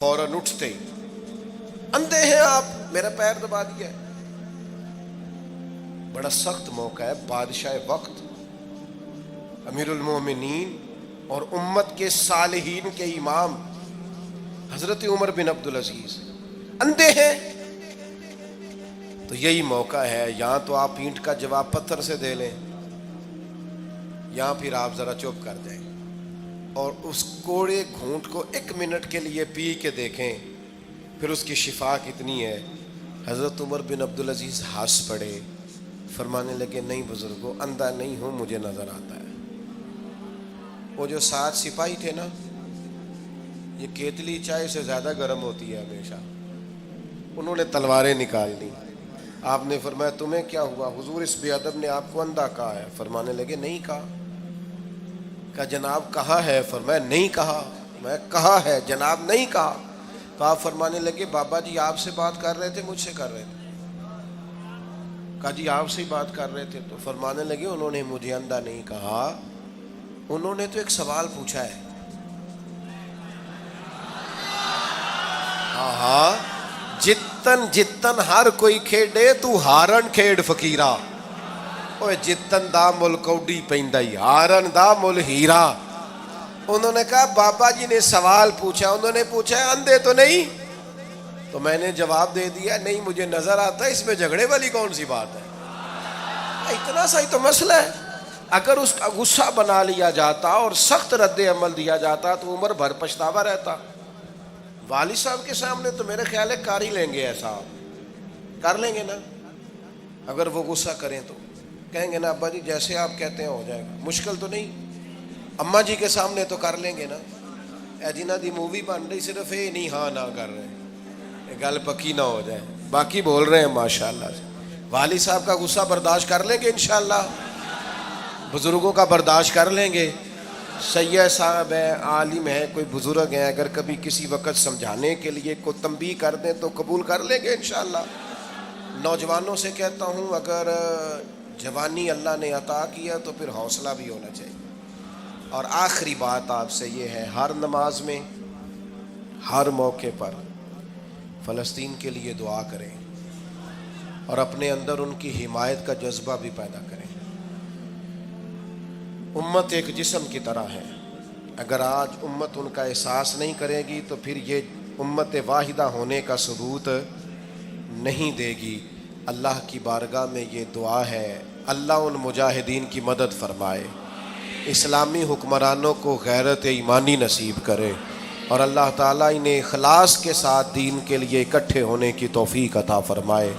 فوراً اٹھتے اندھے ہیں آپ، میرا پیر دبا دیا ہے۔ بڑا سخت موقع ہے، بادشاہ وقت، امیر المومنین اور امت کے صالحین کے امام حضرت عمر بن عبدالعزیز اندھے ہیں، تو یہی موقع ہے، یہاں تو آپ اینٹ کا جواب پتھر سے دے لیں، یہاں پھر آپ ذرا چپ کر جائیں اور اس کوڑے گھونٹ کو 1 منٹ کے لیے پی کے دیکھیں، پھر اس کی شفا کتنی ہے۔ حضرت عمر بن عبدالعزیز ہنس پڑے، فرمانے لگے نہیں بزرگوں، اندھا نہیں ہوں، مجھے نظر آتا ہے۔ وہ جو 7 سپاہی تھے نا، یہ کیتلی چائے سے زیادہ گرم ہوتی ہے ہمیشہ، انہوں نے تلواریں نکال لی۔ آپ نے فرمایا تمہیں کیا ہوا؟ حضور اس بے ادب نے آپ کو اندھا کہا ہے۔ فرمانے لگے نہیں کہا۔ کہا جناب کہا ہے؟ فرمایا نہیں کہا۔ میں کہا ہے جناب نہیں کہا۔ تو آپ فرمانے لگے بابا جی آپ سے بات کر رہے تھے مجھ سے کر رہے تھے؟ کہا جی آپ سے ہی بات کر رہے تھے۔ تو فرمانے لگے انہوں نے مجھے اندھا نہیں کہا، انہوں نے تو ایک سوال پوچھا ہے۔ ہاں جتن جتن ہر کوئی کھیڈے تو ہارن کھیڈ فقیرا، اوے جتن دا مل کوڈی پیندائی ہارن دا مل ہیرا۔ انہوں نے کہا بابا جی نے سوال پوچھا، انہوں نے پوچھا ہے اندھے تو نہیں؟ تو میں نے جواب دے دیا نہیں مجھے نظر آتا ہے، اس میں جھگڑے والی کون سی بات ہے؟ اتنا سا ہی تو مسئلہ ہے۔ اگر اس کا غصہ بنا لیا جاتا اور سخت رد عمل دیا جاتا تو عمر بھر پچھتاوا رہتا۔ والد صاحب کے سامنے تو میرے خیال ہے کر ہی لیں گے، ایسا کر لیں گے نا۔ اگر وہ غصہ کریں تو کہیں گے نا ابا جی جیسے آپ کہتے ہیں ہو جائے گا، مشکل تو نہیں۔ اماں جی کے سامنے تو کر لیں گے نا۔ اے جنہ دی مووی بن رہی صرف یہ نہیں ہاں نہ کر رہے، گل پکی نہ ہو جائے، باقی بول رہے ہیں ماشاءاللہ سے۔ والد صاحب کا غصہ برداشت کر لیں گے انشاءاللہ، بزرگوں کا برداشت کر لیں گے۔ سید صاحب ہیں، عالم ہیں، کوئی بزرگ ہیں، اگر کبھی کسی وقت سمجھانے کے لیے کوئی تنبیہ کر دیں تو قبول کر لیں گے انشاءاللہ۔ نوجوانوں سے کہتا ہوں اگر جوانی اللہ نے عطا کیا تو پھر حوصلہ بھی ہونا چاہیے۔ اور آخری بات آپ سے یہ ہے، ہر نماز میں ہر موقع پر فلسطین کے لیے دعا کریں اور اپنے اندر ان کی حمایت کا جذبہ بھی پیدا کریں۔ امت ایک جسم کی طرح ہے، اگر آج امت ان کا احساس نہیں کرے گی تو پھر یہ امت واحدہ ہونے کا ثبوت نہیں دے گی۔ اللہ کی بارگاہ میں یہ دعا ہے، اللہ ان مجاہدین کی مدد فرمائے، اسلامی حکمرانوں کو غیرت ایمانی نصیب کرے، اور اللہ تعالیٰ انہیں اخلاص کے ساتھ دین کے لیے اکٹھے ہونے کی توفیق عطا فرمائے۔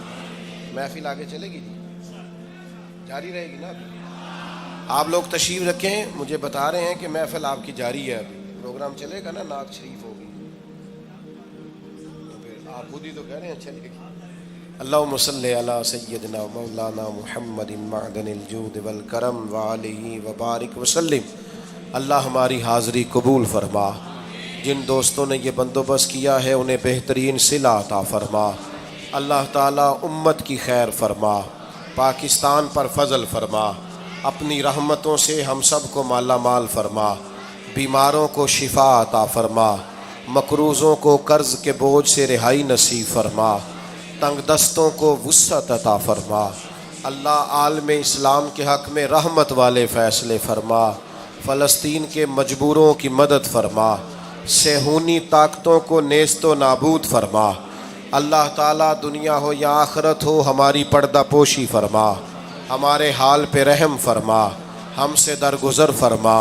محفل آگے چلے گی جی، جاری رہے گی نا؟ ابھی آپ لوگ تشریف رکھیں، مجھے بتا رہے ہیں کہ محفل آپ کی جاری ہے، ابھی پروگرام چلے گا نا، نعت شریف ہوگی، تو پھر آپ خود ہی تو کہہ رہے ہیں چلے گی۔ اللہم صلی علی سیدنا مولانا محمد معدن الجود والکرم وآلہ وبارک وسلم۔ اللہ ہماری حاضری قبول فرما، جن دوستوں نے یہ بندوبست کیا ہے انہیں بہترین صلہ عطا فرما۔ اللہ تعالیٰ امت کی خیر فرما، پاکستان پر فضل فرما، اپنی رحمتوں سے ہم سب کو مالا مال فرما، بیماروں کو شفا عطا فرما، مقروضوں کو قرض کے بوجھ سے رہائی نصیب فرما، تنگ دستوں کو وسعت عطا فرما۔ اللہ عالم اسلام کے حق میں رحمت والے فیصلے فرما، فلسطین کے مجبوروں کی مدد فرما، صہیونی طاقتوں کو نیست و نابود فرما۔ اللہ تعالیٰ دنیا ہو یا آخرت ہو ہماری پردہ پوشی فرما، ہمارے حال پہ رحم فرما، ہم سے درگزر فرما۔